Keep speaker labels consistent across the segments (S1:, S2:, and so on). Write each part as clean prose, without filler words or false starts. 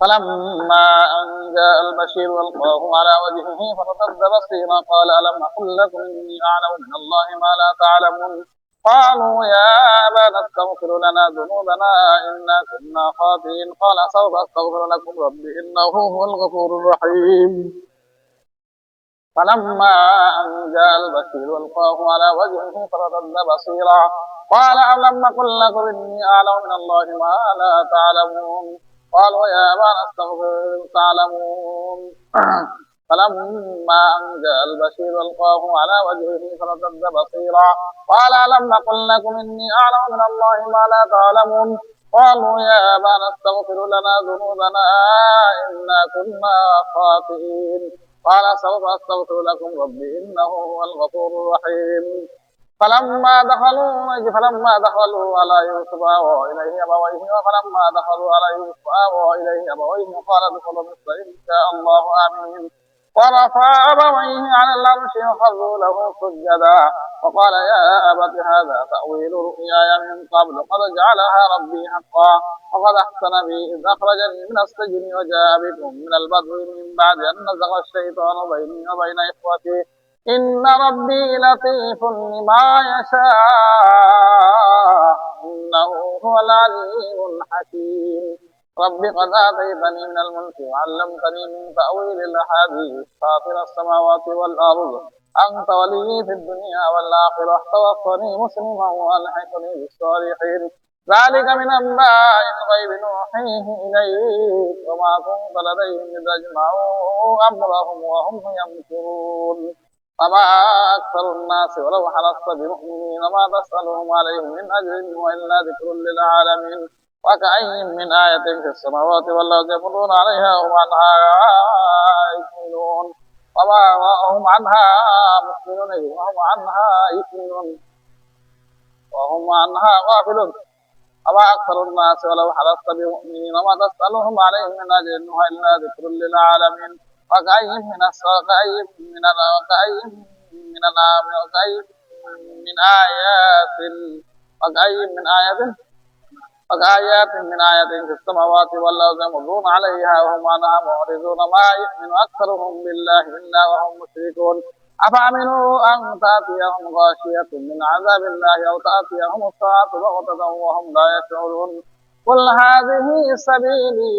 S1: فلما أن جاء البشير ألقاه على وجهه فارتد بصيرا قال ألم أقل لكم إني أعلم من الله ما لا تعلمون قالوا يا أبانا استغفر لنا ذنوبنا إنا كنا خاطئين قال سوف أستغفر لكم ربي إنه هو الغفور الرحيم فلما أن جاء البشير ألقاه على وجهه فارتد بصيرا قال ألم أقل لكم إني أعلم من الله ما لا تعلمون قالوا يا أبانا استغفر تعلمون فلما أن جاء البشير ألقاه على وجهه فارتد بصيرا قال ألم أقل لكم إني أعلم من الله ما لا تعلمون قالوا يا أبانا استغفر لنا ذنوبنا إنا كنا خاطئين قال سوف أستغفر لكم ربي إنه هو الغفور الرحيم فلما دخلوا على يوسف آوى إليه أبويه فلما دخلوا على يوسف آوى إليه أبويه قال ادخلوا مصر إن شاء الله آمين ورفع أبويه على العرش وخروا له سجدا وقال يا أبت هذا تأويل رؤياي من قبل قد جعلها ربي حقا وقد أحسن بي إذ أخرجني من السجن وجاء بكم من البدو من بعد أن نزغ الشيطان بيني وبين إخوتي إن ربي لطيف لما يشاء إنه هو العليم الحكيم رب قد آتيتني من الملك وعلمتني من تأويل الأحاديث فاطر السماوات والأرض أنت ولي في الدنيا والآخرة توفني مسلما وألحقني بالصالحين ذلك من أنباء الغيب نوحيه إليك وما كنت لديهم إذ أجمعوا أمرهم وهم يمكرون وما أكثر الناس ولو حرصت بمؤمنين ما تسألهم عليه من أجر وإلا ذكر للعالمين وكأي من آية في السماوات والأرض يمرون عليها وهم عنها يؤمنون وهم عنها غافلون وما أكثر الناس ولو حرصت بمؤمنين وما تسألهم عليه من أجر وإلا ذكر للعالمين وكأي من آيات في السماوات والأرض يمرون عليها وهم عنها معرضون ما يؤمن أكثرهم بالله إلا وهم مشركون أفأمنوا أن تأتيهم غاشية من عذاب الله أو تأتيهم الساعة بغتة وهم لا يشعرون قل هذه سبيلي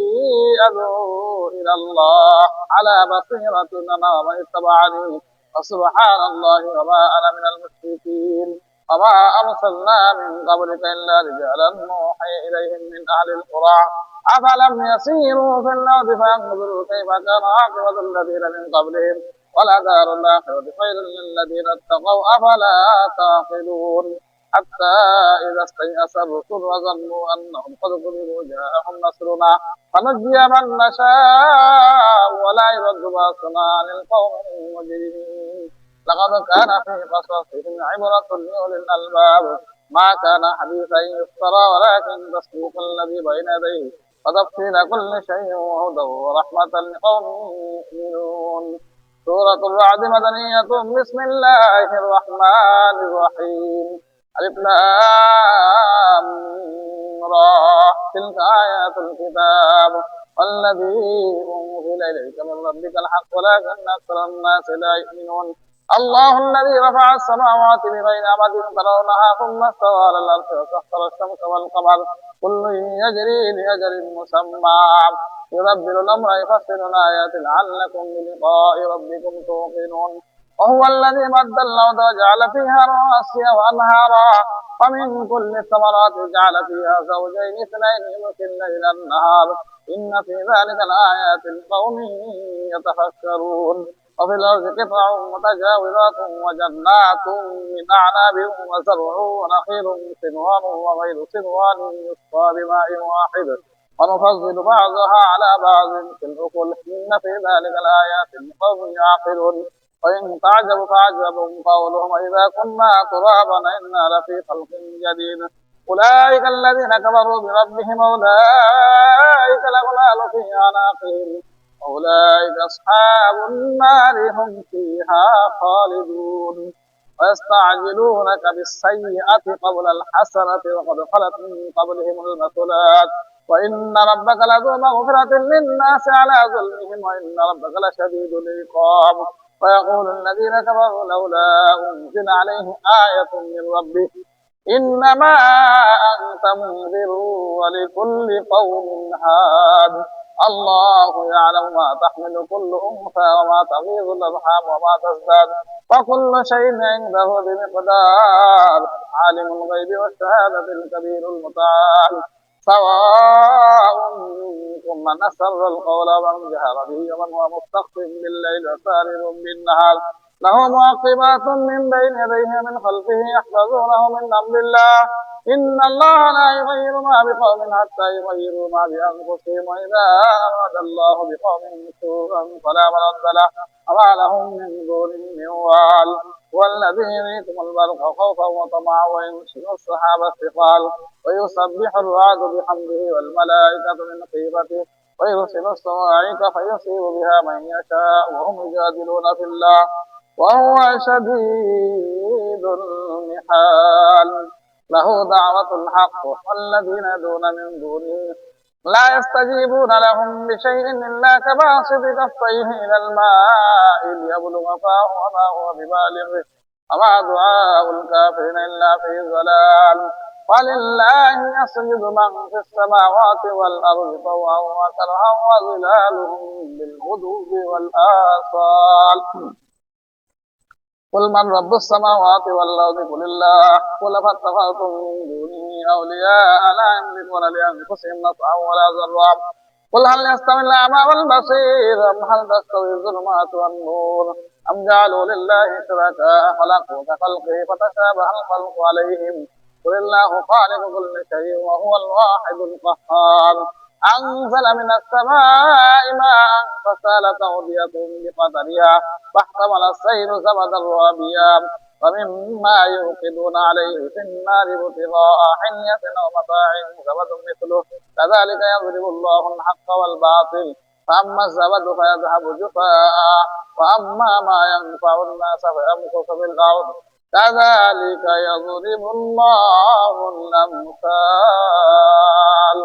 S1: أدعو إلى الله على بصيرة أنا ومن اتبعني وسبحان الله وما أنا من المشركين وما أرسلنا من قبلك إلا رجالا نوحي إليهم من أهل القرى أفلم يسيروا في الأرض فينظروا كيف كان عاقبة الذين من قبلهم ولدار الآخرة خير للذين اتقوا أفلا تعقلون حتى إذا استيأس الرسل وظنوا أنهم قد كذبوا جاءهم نصرنا فنجي من نشاء ولا يرد بأسنا عن القوم المجرمين لقد كان في قصصهم عبرة لأولي الألباب ما كان حديثا يفترى ولكن تصديق الذي بين يديه وتفصيل كل شيء وهدى ورحمة لقوم يؤمنون سورة الرعد مدنية بسم الله الرحمن الرحيم ألف لام را تلك آيات الكتاب والذي أنزل إليك من ربك الحق ولكن أكثر الناس لا يؤمنون الله الذي رفع السماوات بغير عمد ترونها ثم استوى على الأرض وسخر الشمس والقمر كل يجري لأجل مسمى يدبر الأمر يفصل الآيات لعلكم بلقاء ربكم توقنون وهو الذي مد الأرض وجعل فيها رواسي وأنهارا ومن كل الثمرات جعل فيها زوجين اثنين يغشي الليل النهار إن في ذلك لآيات لقوم يتفكرون وفي الأرض قطع متجاورات وجنات من أعناب وزرع ونخيل صنوان وغير صنوان يسقى بماء واحد ونفضل بعضها على بعض في الأكل إن في ذلك لآيات لقوم يعقلون وإن تعجب فعجب قولهم إذا كنا ترابا إنا لفي خلق جديد أولئك الذين كفروا بربهم أولئك الأغلال في أعناقهم أولئك أصحاب النار هم فيها خالدون ويستعجلونك بالسيئة قبل الحسنة وقد خلت من قبلهم المثلات وإن ربك لذو مغفرة للناس على ظلمهم وإن ربك لشديد العقاب ويقول الذين كفروا لولا أنزل عليه آية من ربه إنما أنت منذر ولكل قوم هاد الله يعلم ما تحمل كل أنثى وما تغيظ الأرحام وما تزداد وكل شيء عنده بمقدار عالم الغيب والشهادة الكبير المتعال سواء منكم من أسر القول ومن جهر به ومن هو مستخف بالليل وسارب بالنهار له معقبات من بين يديه من خلفه يحفظونه من أمر الله إن الله لا يغير ما بقوم حتى يغيروا ما بأنفسهم وإذا أراد الله بقوم سوءا فلا مرد له وما لهم من دونه من وال والذي يريكم البرق خوفا وطمعا وينشئ السحاب الثقال ويسبح الرعد بحمده والملائكة من خيفته ويرسل الصواعق فيصيب بها من يشاء وهم يجادلون في الله وهو شديد المحال له دعوة الحق والذين يدعون من دونه لا يستجيبون لهم بشيء إلا كباسط كفيه إلى الماء ليبلغ فاه وما هو ببالغه وما دعاء الكافرين إلا في ضلال ولله يسجد من في السماوات والأرض طوعا وكرها وظلالهم بالغدو والآصال قل من رب السماوات والأرض قل الله قل فاتخذتم من دونه أولياء لا يملكون لأنفسهم نفعا ولا ضرا قل هل يستوي الأعمى والبصير أم هل تستوي الظلمات والنور أم جعلوا لله شركاء خلقوا كخلقه فتشابه الخلق عليهم قل الله خالق كل شيء وهو الواحد القهار أنزل من السماء ماء فسالت أودية بقدرها فاحتمل السيل زبدا رابيا ومما يوقدون عليه في النار ابتغاء حلية أو متاع زبد مثله كذلك يضرب الله الحق والباطل فأما الزبد فيذهب جفاء وأما ما ينفع الناس فيمكث في الأرض كذلك يضرب الله الأمثال